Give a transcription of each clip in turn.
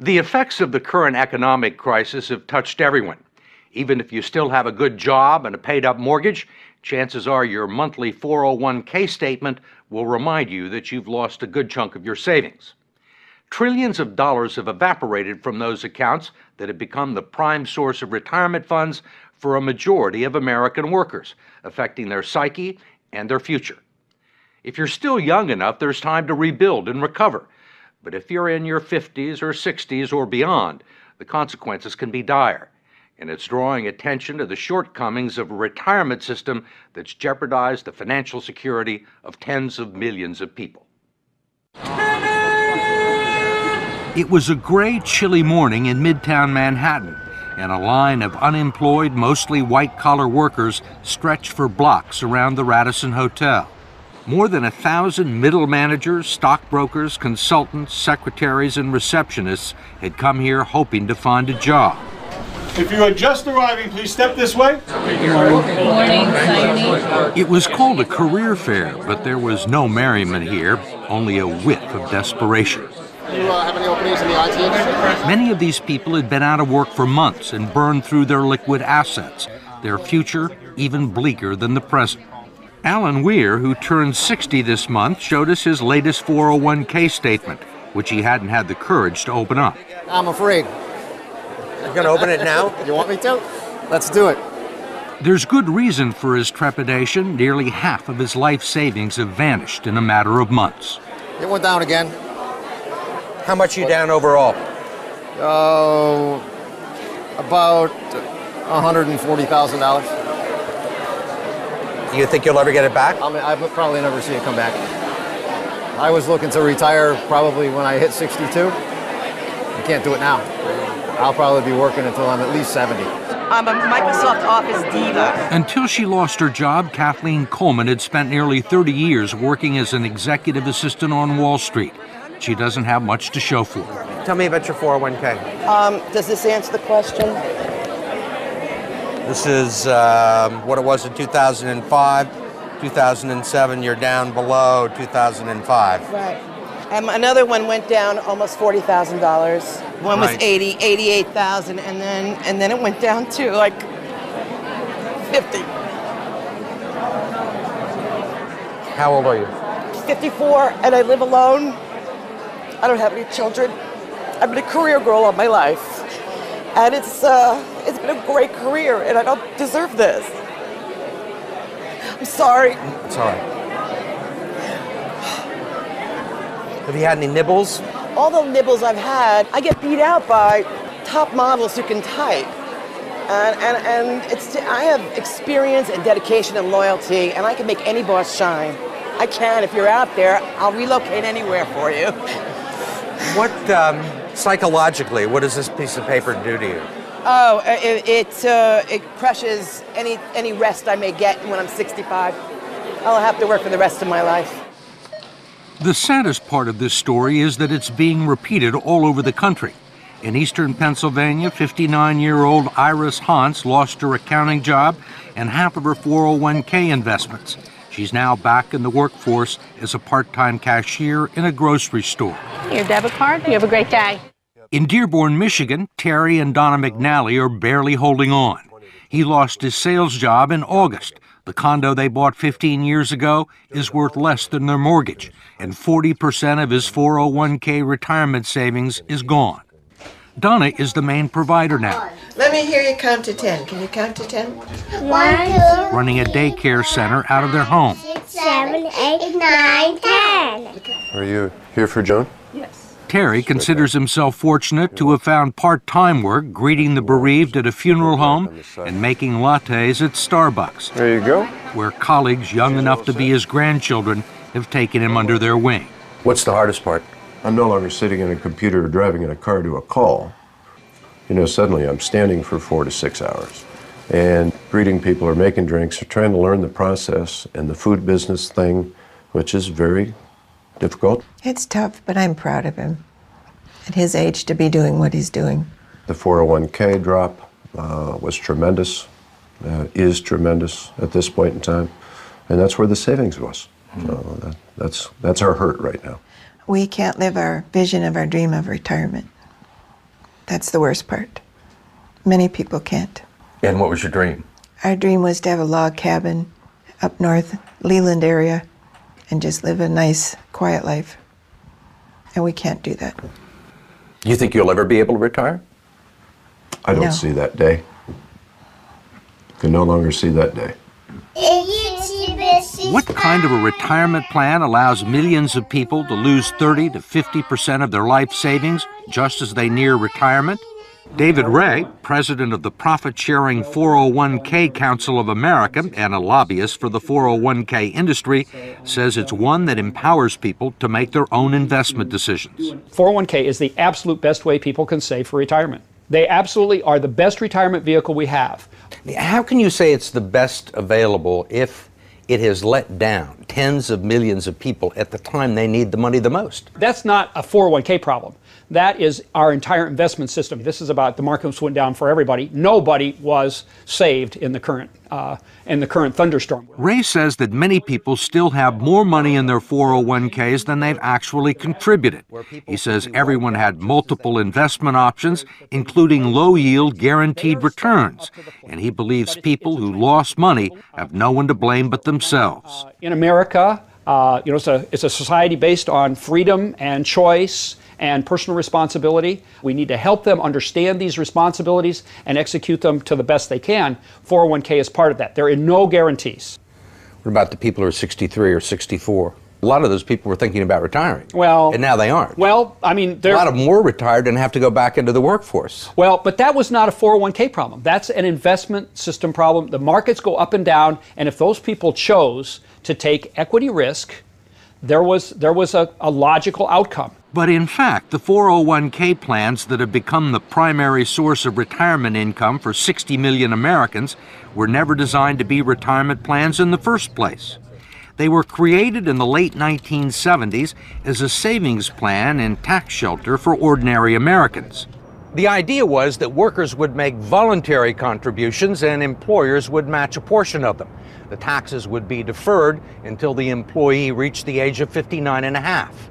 The effects of the current economic crisis have touched everyone. Even if you still have a good job and a paid-up mortgage, chances are your monthly 401k statement will remind you that you've lost a good chunk of your savings. Trillions of dollars have evaporated from those accounts that have become the prime source of retirement funds for a majority of American workers, affecting their psyche and their future. If you're still young enough, there's time to rebuild and recover. But if you're in your 50s or 60s or beyond, the consequences can be dire. And it's drawing attention to the shortcomings of a retirement system that's jeopardized the financial security of tens of millions of people. It was a gray, chilly morning in Midtown Manhattan, and a line of unemployed, mostly white-collar workers stretched for blocks around the Radisson Hotel. More than 1,000 middle managers, stockbrokers, consultants, secretaries, and receptionists had come here hoping to find a job. If you are just arriving, please step this way. Good morning. It was called a career fair, but there was no merriment here, only a whiff of desperation. Do you have any openings in the IT industry? Many of these people had been out of work for months and burned through their liquid assets, their future even bleaker than the present. Alan Weir, who turned 60 this month, showed us his latest 401k statement, which he hadn't had the courage to open up. I'm afraid. You're going to open it now? You want me to? Let's do it. There's good reason for his trepidation. Nearly half of his life savings have vanished in a matter of months. It went down again. How much are you down overall? About $140,000. Do you think you'll ever get it back? I would probably never see it come back. I was looking to retire probably when I hit 62. I can't do it now. I'll probably be working until I'm at least 70. I'm a Microsoft Office diva. Until she lost her job, Kathleen Coleman had spent nearly 30 years working as an executive assistant on Wall Street. She doesn't have much to show for it. Tell me about your 401k. Does this answer the question? This is what it was in 2005. 2007, you're down below 2005. Right. Another one went down almost $40,000. One was Right. 88,000, and then it went down to like 50. How old are you? 54, and I live alone. I don't have any children. I've been a career girl all my life, and it's been a great career, and I don't deserve this. I'm sorry. It's all right. Have you had any nibbles? All the nibbles I've had, I get beat out by top models who can type. And I have experience and dedication and loyalty, and I can make any boss shine. I can. If you're out there, I'll relocate anywhere for you. What, psychologically, what does this piece of paper do to you? Oh, it crushes any rest I may get when I'm 65. I'll have to work for the rest of my life. The saddest part of this story is that it's being repeated all over the country. In eastern Pennsylvania, 59-year-old Iris Hans lost her accounting job and half of her 401k investments. She's now back in the workforce as a part-time cashier in a grocery store. Your debit card? You have a great day. In Dearborn, Michigan, Terry and Donna McNally are barely holding on. He lost his sales job in August. The condo they bought 15 years ago is worth less than their mortgage, and 40% of his 401k retirement savings is gone. Donna is the main provider now. Let me hear you count to 10. Can you count to 10? 1, 2, running a daycare center out of their home. 6, 7, 8, 9, 10. Are you here for Joan? Yes. Terry considers himself fortunate to have found part-time work greeting the bereaved at a funeral home and making lattes at Starbucks. There you go. Where colleagues young enough to be his grandchildren have taken him under their wing. What's the hardest part? I'm no longer sitting in a computer or driving in a car to a call. You know, suddenly I'm standing for 4 to 6 hours and greeting people or making drinks or trying to learn the process and the food business thing, which is very difficult. It's tough, but I'm proud of him. At his age, to be doing what he's doing. The 401k drop was tremendous, is tremendous at this point in time, and that's where the savings was. So that's our hurt right now. We can't live our vision of our dream of retirement. That's the worst part. Many people can't. And what was your dream? Our dream was to have a log cabin up north, Leland area, and just live a nice, quiet life. And we can't do that. You think you'll ever be able to retire? I don't No. see that day. Can no longer see that day. What kind of a retirement plan allows millions of people to lose 30 to 50% of their life savings just as they near retirement? David Ray, president of the profit-sharing 401k Council of America and a lobbyist for the 401k industry, says it's one that empowers people to make their own investment decisions. 401k is the absolute best way people can save for retirement. They absolutely are the best retirement vehicle we have. How can you say it's the best available if it has let down tens of millions of people at the time they need the money the most? That's not a 401k problem. That is our entire investment system. This is about the markets went down for everybody. Nobody was saved in the current thunderstorm. Ray says that many people still have more money in their 401ks than they've actually contributed. He says everyone had multiple investment options, including low-yield guaranteed returns, and he believes people who lost money have no one to blame but themselves. In America, it's a society based on freedom and choice and personal responsibility. We need to help them understand these responsibilities and execute them to the best they can. 401k is part of that. There are no guarantees. What about the people who are 63 or 64? A lot of those people were thinking about retiring. Well, and now they aren't. Well, I mean, a lot of them were retired and have to go back into the workforce. Well, but that was not a 401k problem. That's an investment system problem. The markets go up and down, and if those people chose to take equity risk, there was a logical outcome. But in fact, the 401k plans that have become the primary source of retirement income for 60 million Americans were never designed to be retirement plans in the first place. They were created in the late 1970s as a savings plan and tax shelter for ordinary Americans. The idea was that workers would make voluntary contributions and employers would match a portion of them. The taxes would be deferred until the employee reached the age of 59 and a half.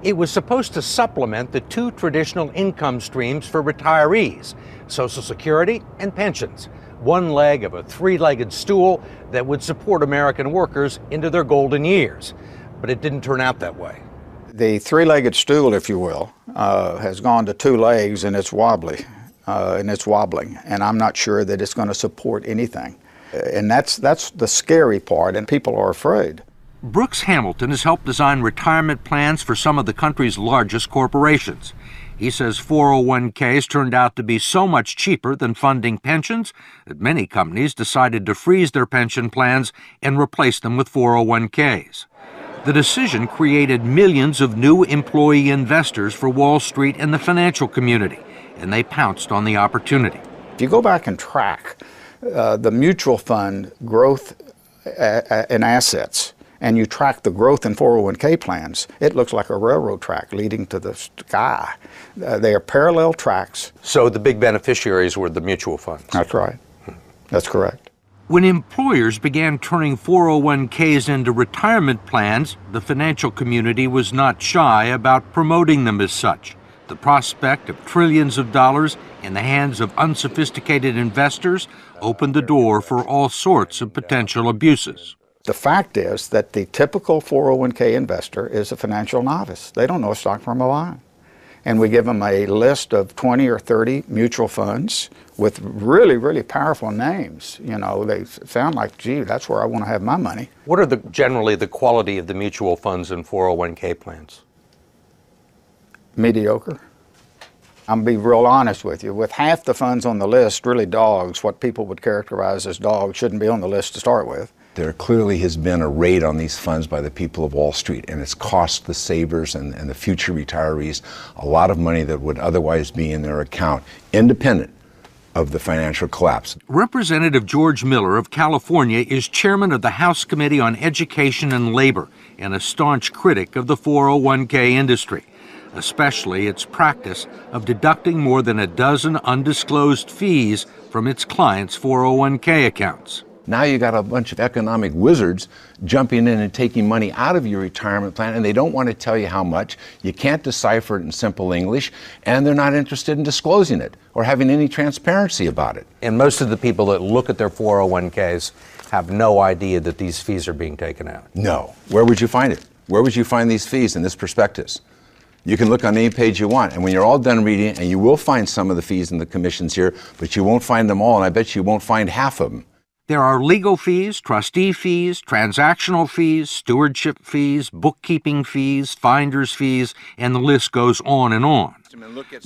It was supposed to supplement the two traditional income streams for retirees, Social Security and pensions, one leg of a three-legged stool that would support American workers into their golden years. But it didn't turn out that way. The three-legged stool, if you will, has gone to two legs, and it's wobbly, and it's wobbling, and I'm not sure that it's going to support anything. And that's the scary part, and people are afraid. Brooks Hamilton has helped design retirement plans for some of the country's largest corporations. He says 401ks turned out to be so much cheaper than funding pensions that many companies decided to freeze their pension plans and replace them with 401ks. The decision created millions of new employee investors for Wall Street and the financial community, and they pounced on the opportunity. If you go back and track the mutual fund growth in assets, and you track the growth in 401k plans, it looks like a railroad track leading to the sky. They are parallel tracks. So the big beneficiaries were the mutual funds. That's right. That's correct. When employers began turning 401ks into retirement plans, the financial community was not shy about promoting them as such. The prospect of trillions of dollars in the hands of unsophisticated investors opened the door for all sorts of potential abuses. The fact is that the typical 401k investor is a financial novice. They don't know a stock from a line. And we give them a list of 20 or 30 mutual funds with really, really powerful names. You know, they sound like, gee, that's where I want to have my money. What are generally the quality of the mutual funds and 401k plans? Mediocre. I'm going to be real honest with you. With half the funds on the list, really dogs, what people would characterize as dogs, shouldn't be on the list to start with. There clearly has been a raid on these funds by the people of Wall Street, and it's cost the savers and the future retirees a lot of money that would otherwise be in their account, independent of the financial collapse. Representative George Miller of California is chairman of the House Committee on Education and Labor and a staunch critic of the 401k industry, especially its practice of deducting more than a dozen undisclosed fees from its clients' 401k accounts. Now you got a bunch of economic wizards jumping in and taking money out of your retirement plan, and they don't want to tell you how much. You can't decipher it in simple English, and they're not interested in disclosing it or having any transparency about it. And most of the people that look at their 401ks have no idea that these fees are being taken out. No. Where would you find it? Where would you find these fees in this prospectus? You can look on any page you want, and when you're all done reading it, and you will find some of the fees and the commissions here, but you won't find them all, and I bet you won't find half of them. There are legal fees, trustee fees, transactional fees, stewardship fees, bookkeeping fees, finder's fees, and the list goes on and on.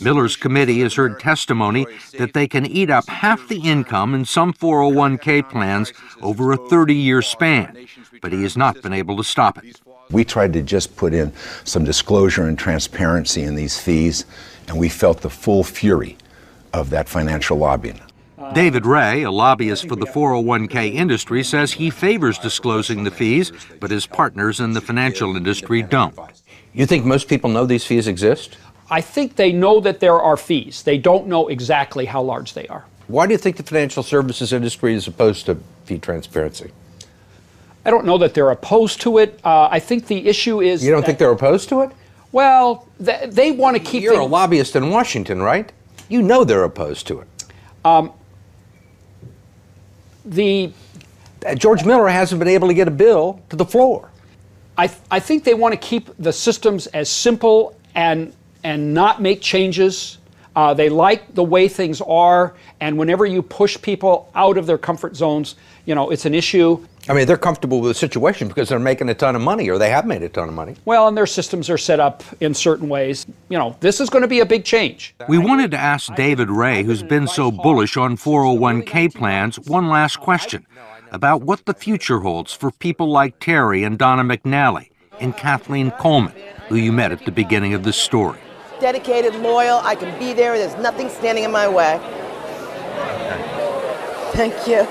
Miller's committee has heard testimony that they can eat up half the income in some 401k plans over a 30-year span, but he has not been able to stop it. We tried to just put in some disclosure and transparency in these fees, and we felt the full fury of that financial lobbying. David Ray, a lobbyist for the 401k industry, says he favors disclosing the fees, but his partners in the financial industry don't. You think most people know these fees exist? I think they know that there are fees. They don't know exactly how large they are. Why do you think the financial services industry is opposed to fee transparency? I don't know that they're opposed to it. I think the issue is... You don't think they're opposed to it? Well, they want to keep... You're a lobbyist in Washington, right? You know they're opposed to it. George Miller hasn't been able to get a bill to the floor. I think they want to keep the systems as simple and not make changes. They like the way things are, and whenever you push people out of their comfort zones, you know, it's an issue. I mean, they're comfortable with the situation because they're making a ton of money, or they have made a ton of money. Well, and their systems are set up in certain ways. You know, this is going to be a big change. We wanted to ask David Ray, who's been so bullish on 401k plans, one last question about what the future holds for people like Terry and Donna McNally and Kathleen Coleman, who you met at the beginning of this story. Dedicated, loyal, I can be there, there's nothing standing in my way. Thank you.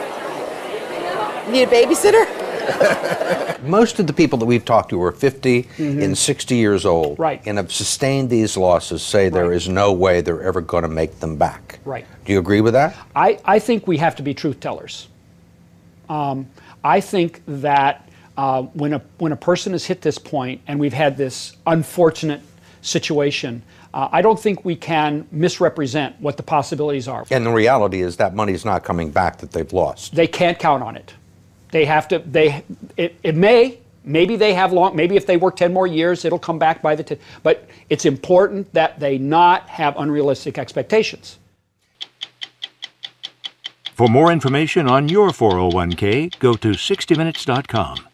Need a babysitter? Most of the people that we've talked to are 50 and 60 years old, right, and have sustained these losses, say there is no way they're ever going to make them back. Right. Do you agree with that? I think we have to be truth tellers. I think that when a person has hit this point and we've had this unfortunate situation, I don't think we can misrepresent what the possibilities are. And the reality is that money's not coming back that they've lost. They can't count on it. They have to, maybe they have maybe if they work 10 more years, it'll come back by the 10, but it's important that they not have unrealistic expectations. For more information on your 401k, go to 60minutes.com.